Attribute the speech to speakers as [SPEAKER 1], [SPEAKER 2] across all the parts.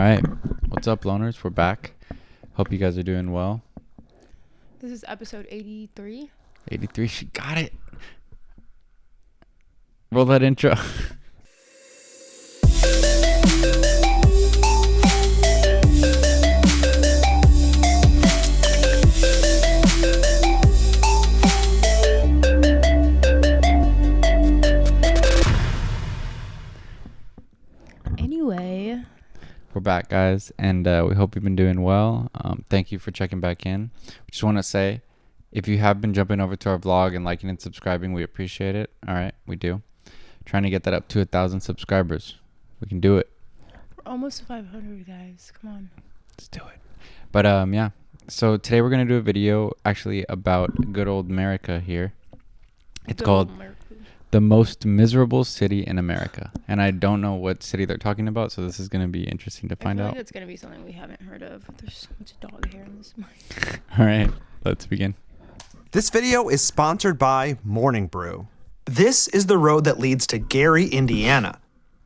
[SPEAKER 1] right. What's up, loners? We're back. Hope you guys are doing well.
[SPEAKER 2] This is episode 83.
[SPEAKER 1] 83. She got it. Roll that intro.
[SPEAKER 2] Anyway,
[SPEAKER 1] We're back, guys, and we hope you've been doing well. Thank you for checking back in. We just want to say, if you have been jumping over to our vlog and liking and subscribing, we appreciate it. All right, we do. Trying to get that up to 1,000 subscribers. We can do it.
[SPEAKER 2] we're almost 500, guys. Come on.
[SPEAKER 1] Let's do it. But yeah. So today we're gonna do a video actually about good old America here. It's
[SPEAKER 2] Good
[SPEAKER 1] called
[SPEAKER 2] old America.
[SPEAKER 1] The Most Miserable City in America, and I don't know what city they're talking about, so this is gonna be interesting to find
[SPEAKER 2] I feel
[SPEAKER 1] out.
[SPEAKER 2] like it's going to be something we haven't heard of. There's so much dog hair in this mic.
[SPEAKER 1] All right, let's begin.
[SPEAKER 3] This video is sponsored by Morning Brew. This is the road that leads to Gary, Indiana.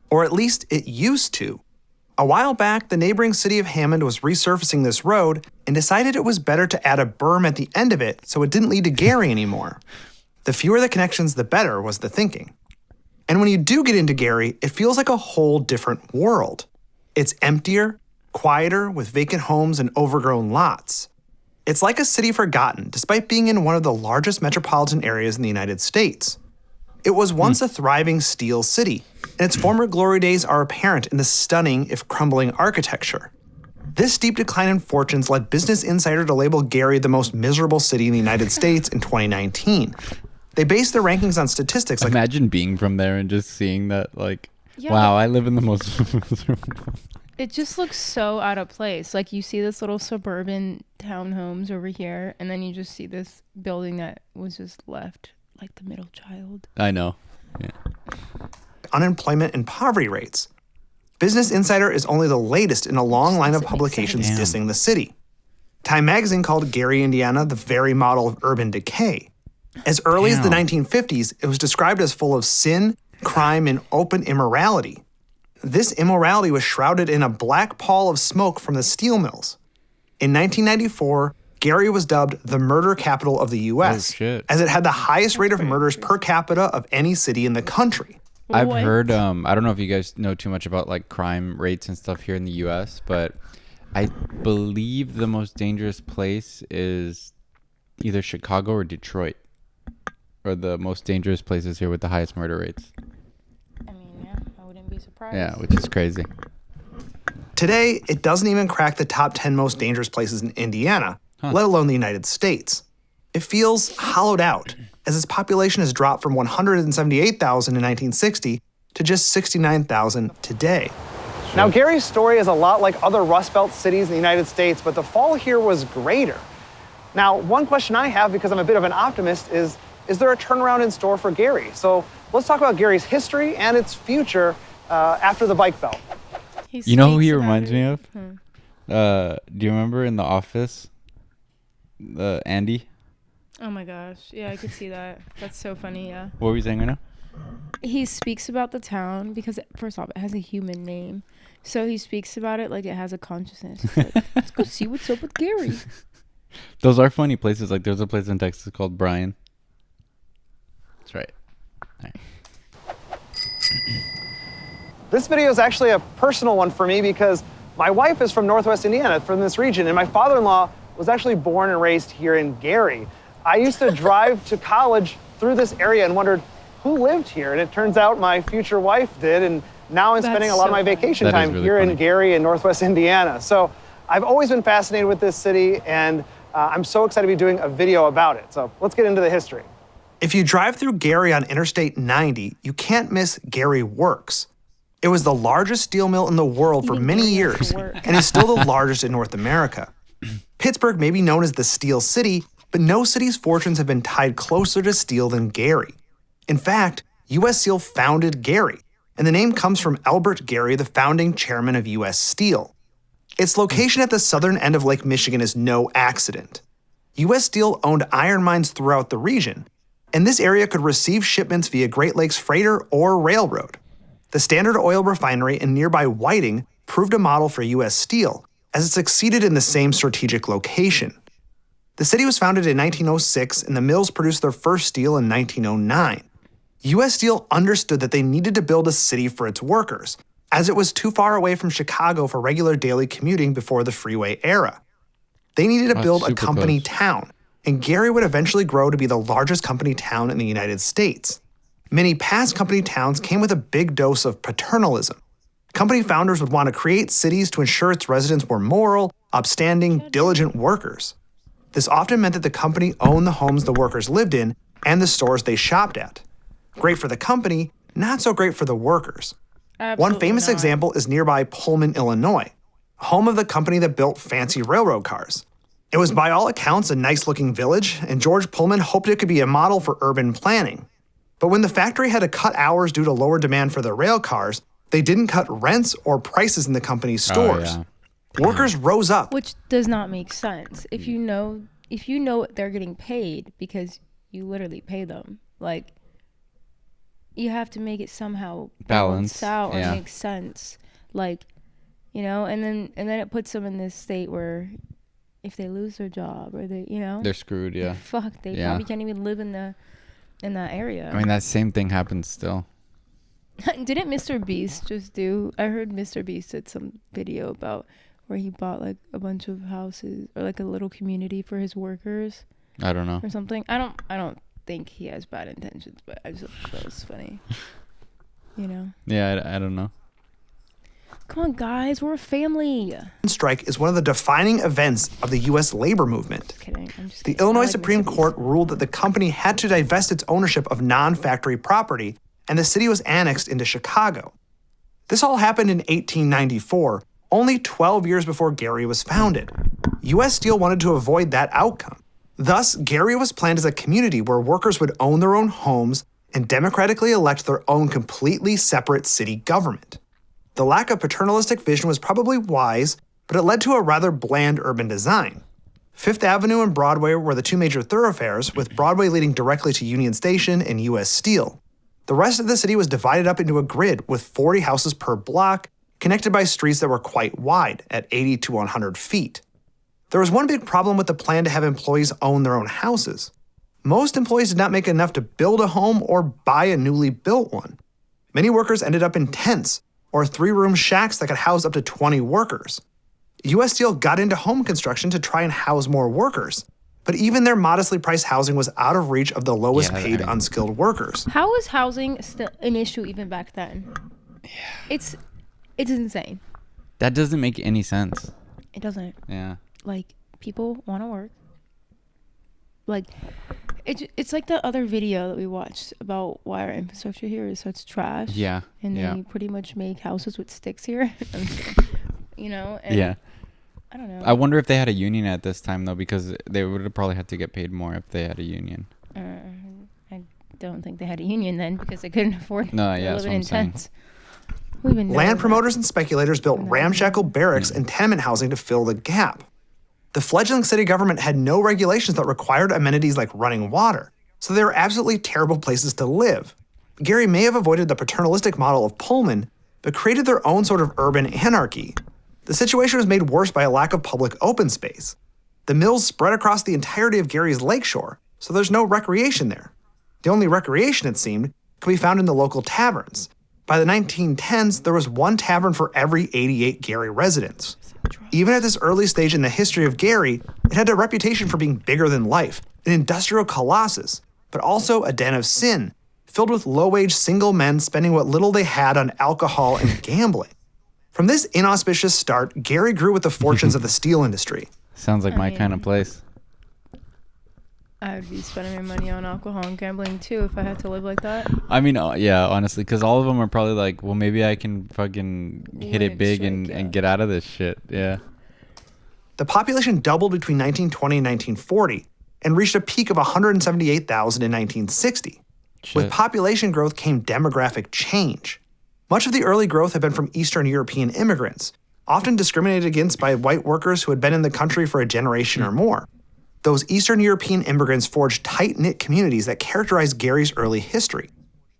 [SPEAKER 3] Or at least it used to. A while back, the neighboring city of Hammond was resurfacing this road and decided it was better to add a berm at the end of it so it didn't lead to Gary anymore. The fewer the connections, the better was the thinking. And when you do get into Gary, it feels like a whole different world. It's emptier, quieter, with vacant homes and overgrown lots. It's like a city forgotten, despite being in one of the largest metropolitan areas in the United States. It was once a thriving steel city, and its former glory days are apparent in the stunning, if crumbling, architecture. This steep decline in fortunes led Business Insider to label Gary the most miserable city in the United States in 2019. They based their rankings on statistics like
[SPEAKER 1] Imagine being from there and just seeing that, like,
[SPEAKER 2] Yeah,
[SPEAKER 1] wow, I live in the most miserable.
[SPEAKER 2] It just looks so out of place. Like, you see this little suburban townhomes over here, and then you just see this building that was just left like the middle child.
[SPEAKER 1] I know. Yeah.
[SPEAKER 3] unemployment and poverty rates. Business Insider is only the latest in a long line of
[SPEAKER 2] Doesn't make
[SPEAKER 3] publications
[SPEAKER 1] sense.
[SPEAKER 3] dissing the city. Time magazine called Gary, Indiana, the very model of urban decay. As early as the
[SPEAKER 1] Damn.
[SPEAKER 3] 1950s, it was described as full of sin, crime, and open immorality. This immorality was shrouded in a black pall of smoke from the steel mills. In 1994, Gary was dubbed the murder capital of the U.S.,
[SPEAKER 1] Oh, shit.
[SPEAKER 3] as it had the highest rate of
[SPEAKER 2] pretty
[SPEAKER 3] murders
[SPEAKER 2] crazy.
[SPEAKER 3] per capita of any city in the country.
[SPEAKER 1] I've
[SPEAKER 2] What?
[SPEAKER 1] heard, I don't know if you guys know too much about like crime rates and stuff here in the US, but I believe the most dangerous place is either Chicago or Detroit, or the most dangerous places here with the highest murder rates.
[SPEAKER 2] I mean, yeah, I wouldn't be surprised.
[SPEAKER 1] Yeah, which is crazy.
[SPEAKER 3] Today, it doesn't even crack the top 10 most dangerous places in Indiana, let alone the United States. It feels hollowed out, as its population has dropped from 178,000 in 1960 to just 69,000 today.
[SPEAKER 4] Now, Gary's story is a lot like other Rust Belt cities in the United States, but the fall here was greater. Now, one question I have, because I'm a bit of an optimist, is there a turnaround in store for Gary? So let's talk about Gary's history and its future after the bike belt.
[SPEAKER 1] You know who he
[SPEAKER 2] speaks about
[SPEAKER 1] reminds
[SPEAKER 2] it.
[SPEAKER 1] me of? Do you remember in The Office, Andy?
[SPEAKER 2] Oh my gosh. Yeah, I could see that. That's so funny, yeah.
[SPEAKER 1] What were you saying right now?
[SPEAKER 2] He speaks about the town because, first off, it has a human name. So he speaks about it like it has a consciousness. It's like, let's go see what's up with Gary.
[SPEAKER 1] Those are funny places. Like there's a place in Texas called Bryan. That's right.
[SPEAKER 4] This video is actually a personal one for me because my wife is from Northwest Indiana, from this region, and my father-in-law was actually born and raised here in Gary. I used to drive to college through this area and wondered who lived here, and it turns out my future wife did, and now I'm
[SPEAKER 2] That's
[SPEAKER 4] spending a lot of
[SPEAKER 2] so
[SPEAKER 4] my
[SPEAKER 2] funny.
[SPEAKER 4] vacation
[SPEAKER 1] That is
[SPEAKER 4] time
[SPEAKER 1] really
[SPEAKER 4] here
[SPEAKER 1] funny.
[SPEAKER 4] in Gary in Northwest Indiana. So I've always been fascinated with this city, and I'm so excited to be doing a video about it. So let's get into the history.
[SPEAKER 3] If you drive through Gary on Interstate 90, you can't miss Gary Works. It was the largest steel mill in the world for
[SPEAKER 2] Even
[SPEAKER 3] many
[SPEAKER 2] Gary has
[SPEAKER 3] years
[SPEAKER 2] to work.
[SPEAKER 3] and is still the largest in North America. Pittsburgh may be known as the Steel City, but no city's fortunes have been tied closer to steel than Gary. In fact, U.S. Steel founded Gary, and the name comes from Albert Gary, the founding chairman of U.S. Steel. Its location at the southern end of Lake Michigan is no accident. U.S. Steel owned iron mines throughout the region, and this area could receive shipments via Great Lakes Freighter or railroad. The Standard Oil refinery in nearby Whiting proved a model for U.S. Steel, as it succeeded in the same strategic location. The city was founded in 1906, and the mills produced their first steel in 1909. U.S. Steel understood that they needed to build a city for its workers, as it was too far away from Chicago for regular daily commuting before the freeway era. They needed to
[SPEAKER 1] That's
[SPEAKER 3] build a
[SPEAKER 1] super
[SPEAKER 3] company
[SPEAKER 1] close.
[SPEAKER 3] town, and Gary would eventually grow to be the largest company town in the United States. Many past company towns came with a big dose of paternalism. Company founders would want to create cities to ensure its residents were moral, upstanding, diligent workers. This often meant that the company owned the homes the workers lived in and the stores they shopped at. Great for the company, not so great for the workers. One
[SPEAKER 2] Absolutely
[SPEAKER 3] famous
[SPEAKER 2] not.
[SPEAKER 3] example is nearby Pullman, Illinois, home of the company that built fancy railroad cars. It was by all accounts a nice-looking village, and George Pullman hoped it could be a model for urban planning. But when the factory had to cut hours due to lower demand for the rail cars, they didn't cut rents or prices in the company's stores.
[SPEAKER 1] yeah.
[SPEAKER 3] Workers rose up.
[SPEAKER 2] Which does not make sense. If you know what they're getting paid because you literally pay them, like, you have to make it somehow balance
[SPEAKER 1] Balance,
[SPEAKER 2] out or
[SPEAKER 1] yeah.
[SPEAKER 2] make sense. Like, and then it puts them in this state where if they lose their job or they,
[SPEAKER 1] They're screwed, yeah.
[SPEAKER 2] fuck, they
[SPEAKER 1] Yeah.
[SPEAKER 2] probably can't even live in that area.
[SPEAKER 1] I mean, that same thing happens still.
[SPEAKER 2] Didn't Mr. Beast just do? I heard Mr. Beast did some video about where he bought like a bunch of houses or like a little community for his workers
[SPEAKER 1] I don't know.
[SPEAKER 2] or something. I don't think he has bad intentions, but I just thought it was funny.
[SPEAKER 1] Yeah, I don't know.
[SPEAKER 2] Come on, guys, we're a family.
[SPEAKER 3] Strike is one of the defining events of the U.S. labor movement.
[SPEAKER 2] Just kidding. I'm just
[SPEAKER 3] The
[SPEAKER 2] kidding. I
[SPEAKER 3] Illinois
[SPEAKER 2] like
[SPEAKER 3] Supreme
[SPEAKER 2] Mr. Beast.
[SPEAKER 3] Court ruled that the company had to divest its ownership of non-factory property, and the city was annexed into Chicago. This all happened in 1894, only 12 years before Gary was founded. U.S. Steel wanted to avoid that outcome. Thus, Gary was planned as a community where workers would own their own homes and democratically elect their own completely separate city government. The lack of paternalistic vision was probably wise, but it led to a rather bland urban design. Fifth Avenue and Broadway were the two major thoroughfares, with Broadway leading directly to Union Station and U.S. Steel. The rest of the city was divided up into a grid with 40 houses per block, connected by streets that were quite wide, at 80 to 100 feet. There was one big problem with the plan to have employees own their own houses. Most employees did not make enough to build a home or buy a newly built one. Many workers ended up in tents, or three-room shacks that could house up to 20 workers. U.S. Steel got into home construction to try and house more workers, but even their modestly priced housing was out of reach of the lowest
[SPEAKER 1] Yeah, I
[SPEAKER 3] paid
[SPEAKER 1] mean-
[SPEAKER 3] unskilled workers.
[SPEAKER 2] How was housing still an issue even back then? Yeah. It's insane.
[SPEAKER 1] That doesn't make any sense.
[SPEAKER 2] It doesn't.
[SPEAKER 1] Yeah.
[SPEAKER 2] Like, people want to work. Like, it's like the other video that we watched about why our infrastructure here is such trash.
[SPEAKER 1] Yeah.
[SPEAKER 2] And
[SPEAKER 1] yeah.
[SPEAKER 2] they pretty much make houses with sticks here. And
[SPEAKER 1] Yeah.
[SPEAKER 2] I don't know.
[SPEAKER 1] I wonder if they had a union at this time though, because they would have probably had to get paid more if they had a union.
[SPEAKER 2] I don't think they had a union then because they couldn't afford
[SPEAKER 1] No, yeah, that's
[SPEAKER 2] living
[SPEAKER 1] what
[SPEAKER 2] in
[SPEAKER 1] I'm saying.
[SPEAKER 2] tents. Who even knows
[SPEAKER 3] Land
[SPEAKER 2] that?
[SPEAKER 3] promoters and speculators built ramshackle barracks and tenement housing to fill the gap. The fledgling city government had no regulations that required amenities like running water, so they were absolutely terrible places to live. Gary may have avoided the paternalistic model of Pullman, but created their own sort of urban anarchy. The situation was made worse by a lack of public open space. The mills spread across the entirety of Gary's lakeshore, so there's no recreation there. The only recreation, it seemed, could be found in the local taverns. By the 1910s, there was one tavern for every 88 Gary residents. Even at this early stage in the history of Gary, it had a reputation for being bigger than life, an industrial colossus, but also a den of sin, filled with low-wage single men spending what little they had on alcohol and gambling. From this inauspicious start, Gary grew with the fortunes of the steel industry.
[SPEAKER 1] Sounds like
[SPEAKER 2] I
[SPEAKER 1] my kind of
[SPEAKER 2] mean-
[SPEAKER 1] place.
[SPEAKER 2] I would be spending my money on alcohol and gambling too if I had to live like that.
[SPEAKER 1] I mean, yeah, honestly, because all of them are probably like, well, maybe I can fucking hit it
[SPEAKER 2] Win,
[SPEAKER 1] big
[SPEAKER 2] strike,
[SPEAKER 1] and,
[SPEAKER 2] yeah.
[SPEAKER 1] and get out of this shit. Yeah.
[SPEAKER 3] The population doubled between 1920 and 1940 and reached a peak of 178,000 in 1960. With
[SPEAKER 1] Shit.
[SPEAKER 3] population growth came demographic change. Much of the early growth had been from Eastern European immigrants, often discriminated against by white workers who had been in the country for a generation or more. Those Eastern European immigrants forged tight-knit communities that characterized Gary's early history.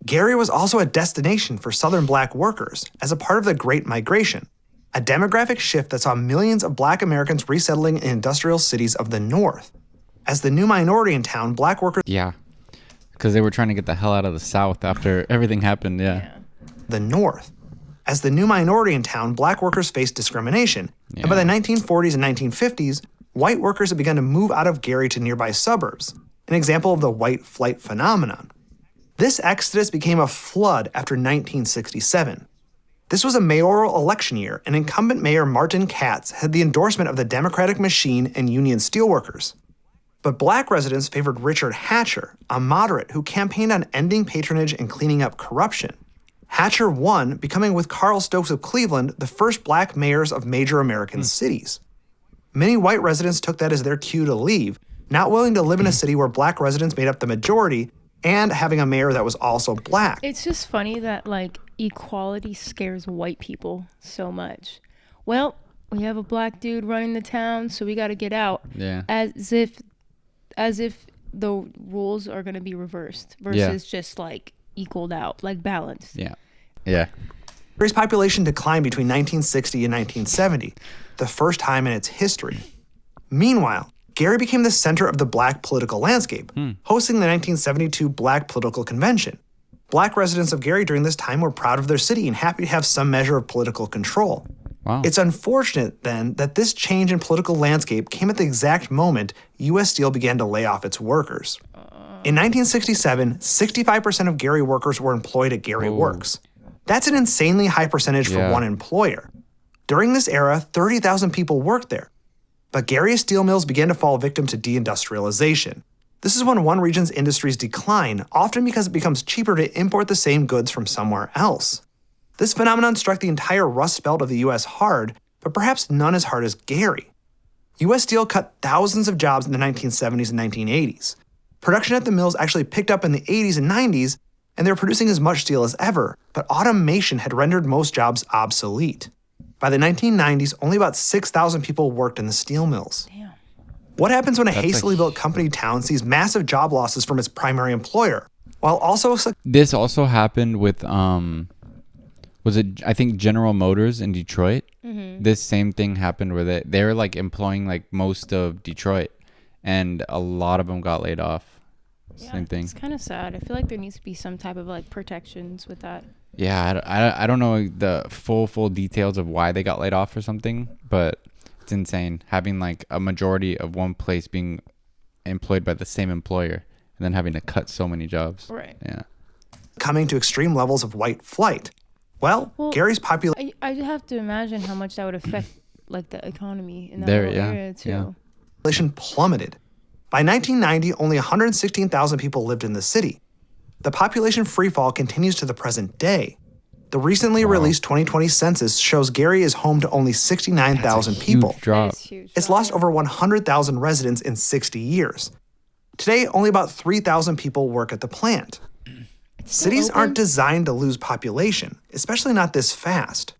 [SPEAKER 3] Gary was also a destination for Southern black workers as a part of the Great Migration, a demographic shift that saw millions of Black Americans resettling in industrial cities of the North. As the new minority in town, Black workers
[SPEAKER 1] Yeah. Because they were trying to get the hell out of the South after everything happened. Yeah.
[SPEAKER 3] the North. As the new minority in town, Black workers faced discrimination. And by the 1940s and 1950s, white workers had begun to move out of Gary to nearby suburbs, an example of the white flight phenomenon. This exodus became a flood after 1967. This was a mayoral election year, and incumbent Mayor Martin Katz had the endorsement of the Democratic Machine and Union Steelworkers. But Black residents favored Richard Hatcher, a moderate who campaigned on ending patronage and cleaning up corruption. Hatcher won, becoming with Carl Stokes of Cleveland the first Black mayors of major American cities. Many white residents took that as their cue to leave, not willing to live in a city where Black residents made up the majority and having a mayor that was also Black.
[SPEAKER 2] It's just funny that like equality scares white people so much. Well, we have a Black dude running the town, so we got to get out.
[SPEAKER 1] Yeah.
[SPEAKER 2] As if the rules are going to be reversed versus just like equaled out, like balanced.
[SPEAKER 1] Yeah. Yeah.
[SPEAKER 3] Gary's population declined between 1960 and 1970, the first time in its history. Meanwhile, Gary became the center of the Black political landscape, hosting the 1972 Black Political Convention. Black residents of Gary during this time were proud of their city and happy to have some measure of political control.
[SPEAKER 1] Wow.
[SPEAKER 3] It's unfortunate, then, that this change in political landscape came at the exact moment U.S. Steel began to lay off its workers. In 1967, 65% of Gary workers were employed at Gary Works. That's an insanely high percentage for one employer. During this era, 30,000 people worked there. But Gary's steel mills began to fall victim to deindustrialization. This is when one region's industries decline, often because it becomes cheaper to import the same goods from somewhere else. This phenomenon struck the entire Rust Belt of the U.S. hard, but perhaps none as hard as Gary. U.S. Steel cut thousands of jobs in the 1970s and 1980s. Production at the mills actually picked up in the 80s and 90s, and they were producing as much steel as ever, but automation had rendered most jobs obsolete. By the 1990s, only about 6,000 people worked in the steel mills.
[SPEAKER 2] Damn.
[SPEAKER 3] What happens when a hastily built company town sees massive job losses from its primary employer, while also
[SPEAKER 1] This also happened with was it, I think, General Motors in Detroit? This same thing happened where they were like employing like most of Detroit, and a lot of them got laid off. Same thing.
[SPEAKER 2] It's kind of sad. I feel like there needs to be some type of like protections with that.
[SPEAKER 1] Yeah, I don't know the full details of why they got laid off or something, but it's insane having like a majority of one place being employed by the same employer and then having to cut so many jobs.
[SPEAKER 2] Right.
[SPEAKER 1] Yeah.
[SPEAKER 3] coming to extreme levels of white flight. Well, Gary's population.
[SPEAKER 2] I have to imagine how much that would affect like the economy in that
[SPEAKER 1] There,
[SPEAKER 2] whole
[SPEAKER 1] yeah,
[SPEAKER 2] area too.
[SPEAKER 1] yeah.
[SPEAKER 3] population plummeted. By 1990, only 116,000 people lived in the city. The population freefall continues to the present day. The recently released 2020 census shows Gary is home to only 69,000 people.
[SPEAKER 1] Huge drop.
[SPEAKER 2] That is huge.
[SPEAKER 3] It's lost over 100,000 residents in 60 years. Today, only about 3,000 people work at the plant. Cities aren't designed to lose population, especially not this fast.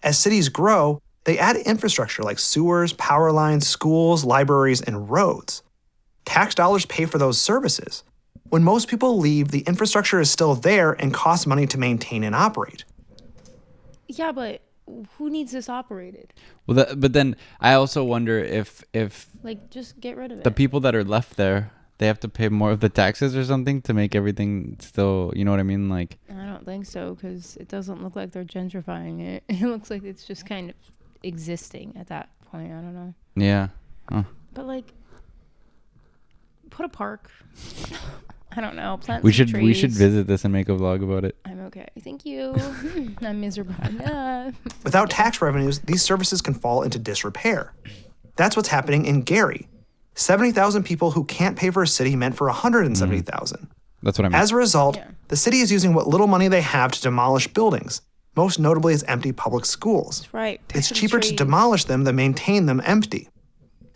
[SPEAKER 3] As cities grow, they add infrastructure like sewers, power lines, schools, libraries, and roads. Tax dollars pay for those services. When most people leave, the infrastructure is still there and costs money to maintain and operate.
[SPEAKER 2] Yeah, but who needs this operated?
[SPEAKER 1] Well, but then I also wonder if
[SPEAKER 2] Like, just get rid of it.
[SPEAKER 1] the people that are left there, they have to pay more of the taxes or something to make everything still, you know what I mean? Like,
[SPEAKER 2] I don't think so, because it doesn't look like they're gentrifying it. It looks like it's just kind of existing at that point. I don't know.
[SPEAKER 1] yeah. Huh.
[SPEAKER 2] But like, put a park. I don't know. Plant
[SPEAKER 1] We
[SPEAKER 2] some
[SPEAKER 1] should
[SPEAKER 2] trees.
[SPEAKER 1] visit this and make a vlog about it.
[SPEAKER 2] I'm okay. Thank you. I'm miserable. Yeah.
[SPEAKER 3] Without tax revenues, these services can fall into disrepair. That's what's happening in Gary. 70,000 people who can't pay for a city meant for 170,000.
[SPEAKER 1] That's what I mean.
[SPEAKER 3] As a result,
[SPEAKER 2] Yeah.
[SPEAKER 3] the city is using what little money they have to demolish buildings, most notably its empty public schools.
[SPEAKER 2] That's right.
[SPEAKER 3] It's
[SPEAKER 2] Some
[SPEAKER 3] cheaper to
[SPEAKER 2] trees.
[SPEAKER 3] demolish them than maintain them empty.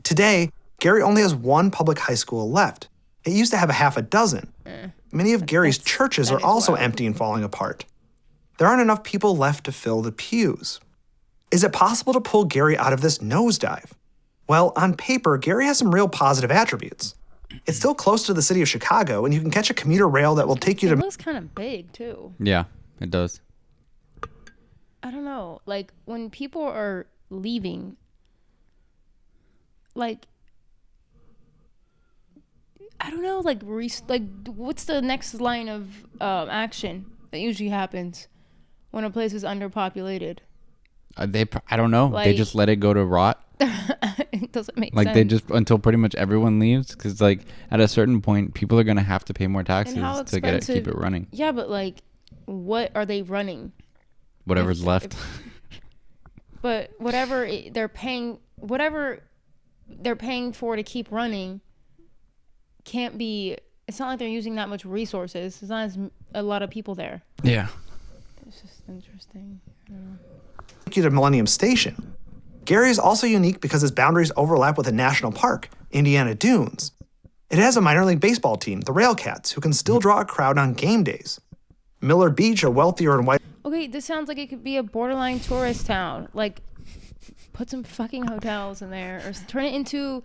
[SPEAKER 3] Today, Gary only has one public high school left. It used to have a half a dozen. Many of Gary's churches
[SPEAKER 2] that
[SPEAKER 3] are
[SPEAKER 2] is
[SPEAKER 3] also
[SPEAKER 2] wild.
[SPEAKER 3] empty and falling apart. There aren't enough people left to fill the pews. Is it possible to pull Gary out of this nosedive? Well, on paper, Gary has some real positive attributes. It's still close to the city of Chicago, and you can catch a commuter rail that will take you
[SPEAKER 2] It
[SPEAKER 3] to
[SPEAKER 2] looks kind of big too.
[SPEAKER 1] Yeah, it does.
[SPEAKER 2] I don't know. Like when people are leaving, like I don't know, like what's the next line of action that usually happens when a place is underpopulated?
[SPEAKER 1] I don't know. They
[SPEAKER 2] Like-
[SPEAKER 1] just let it go to rot.
[SPEAKER 2] It doesn't make
[SPEAKER 1] Like
[SPEAKER 2] sense.
[SPEAKER 1] they just until pretty much everyone leaves, because like at a certain point, people are gonna have to pay more taxes
[SPEAKER 2] how
[SPEAKER 1] to get it, keep
[SPEAKER 2] expensive-
[SPEAKER 1] it running.
[SPEAKER 2] Yeah, but like, what are they running?
[SPEAKER 1] Whatever's
[SPEAKER 2] if-
[SPEAKER 1] left.
[SPEAKER 2] But they're paying for to keep running can't be. It's not like they're using that much resources. There's not a lot of people there.
[SPEAKER 1] Yeah.
[SPEAKER 2] It's just interesting.
[SPEAKER 3] Take you to Millennium Station. Gary is also unique because its boundaries overlap with a national park, Indiana Dunes. It has a minor league baseball team, the Railcats, who can still draw a crowd on game days. Miller Beach, a wealthier and white
[SPEAKER 2] Okay, this sounds like it could be a borderline tourist town. Like, put some fucking hotels in there, or turn it into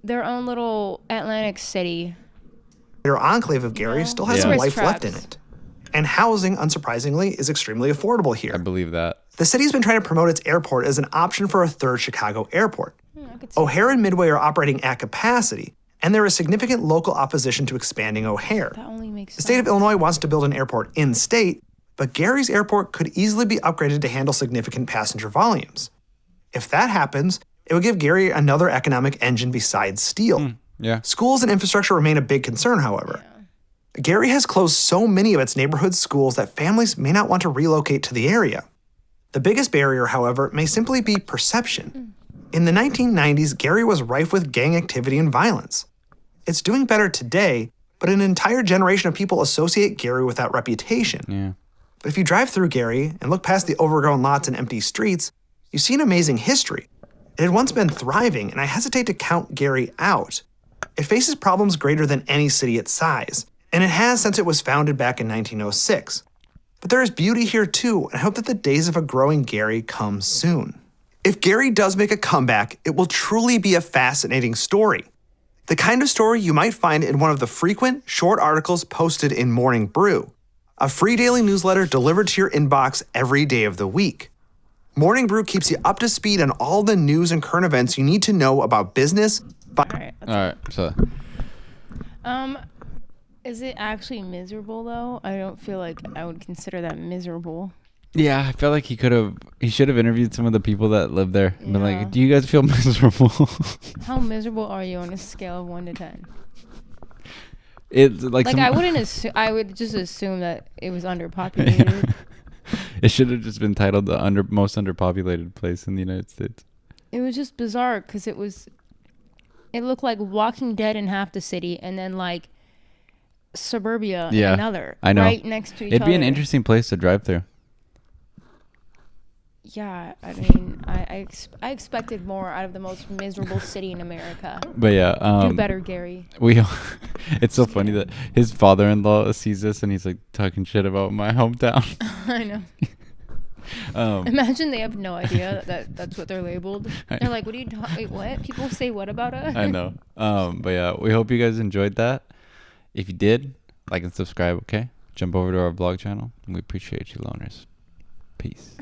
[SPEAKER 2] their own little Atlantic City.
[SPEAKER 3] enclave of Gary still has some
[SPEAKER 2] Tourist
[SPEAKER 3] life left in
[SPEAKER 2] traps.
[SPEAKER 3] it. And housing, unsurprisingly, is extremely affordable here.
[SPEAKER 1] I believe that.
[SPEAKER 3] The city's been trying to promote its airport as an option for a third Chicago airport.
[SPEAKER 2] I could see
[SPEAKER 3] O'Hare and Midway are operating at capacity, and there is significant local opposition to expanding O'Hare.
[SPEAKER 2] that only makes
[SPEAKER 3] The
[SPEAKER 2] sense.
[SPEAKER 3] state of Illinois wants to build an airport in-state, but Gary's airport could easily be upgraded to handle significant passenger volumes. If that happens, it would give Gary another economic engine besides steel.
[SPEAKER 1] Yeah.
[SPEAKER 3] Schools and infrastructure remain a big concern, however. Gary has closed so many of its neighborhood schools that families may not want to relocate to the area. The biggest barrier, however, may simply be perception. In the 1990s, Gary was rife with gang activity and violence. It's doing better today, but an entire generation of people associate Gary with that reputation.
[SPEAKER 1] Yeah.
[SPEAKER 3] But if you drive through Gary and look past the overgrown lots and empty streets, you see an amazing history. It had once been thriving, and I hesitate to count Gary out. It faces problems greater than any city its size, and it has since it was founded back in 1906. But there is beauty here too, and I hope that the days of a growing Gary come soon. If Gary does make a comeback, it will truly be a fascinating story. The kind of story you might find in one of the frequent short articles posted in Morning Brew, a free daily newsletter delivered to your inbox every day of the week. Morning Brew keeps you up to speed on all the news and current events you need to know about business.
[SPEAKER 2] All right.
[SPEAKER 1] All right. So
[SPEAKER 2] Is it actually miserable though? I don't feel like I would consider that miserable.
[SPEAKER 1] yeah, I felt like he should have interviewed some of the people that live there. And been
[SPEAKER 2] Yeah.
[SPEAKER 1] like, do you guys feel miserable?
[SPEAKER 2] How miserable are you on a scale of 1 to 10?
[SPEAKER 1] It's like
[SPEAKER 2] Like I wouldn't assume. I would just assume that it was underpopulated.
[SPEAKER 1] It should have just been titled the most underpopulated place in the United States.
[SPEAKER 2] It was just bizarre because it looked like Walking Dead in half the city, and then like Suburbia
[SPEAKER 1] Yeah,
[SPEAKER 2] in another.
[SPEAKER 1] I know.
[SPEAKER 2] Right next to each
[SPEAKER 1] It'd
[SPEAKER 2] other.
[SPEAKER 1] be an interesting place to drive through.
[SPEAKER 2] Yeah, I mean, I expected more out of the most miserable city in America.
[SPEAKER 1] But yeah,
[SPEAKER 2] Do better, Gary.
[SPEAKER 1] It's so funny that his father-in-law sees this and he's like talking shit about my hometown.
[SPEAKER 2] I know. Imagine they have no idea that that's what they're labeled. They're like, "What are you talking? Wait, what? People say what about us?"
[SPEAKER 1] I know. But yeah, we hope you guys enjoyed that. If you did, like and subscribe, okay? Jump over to our vlog channel. We appreciate you, loners. Peace.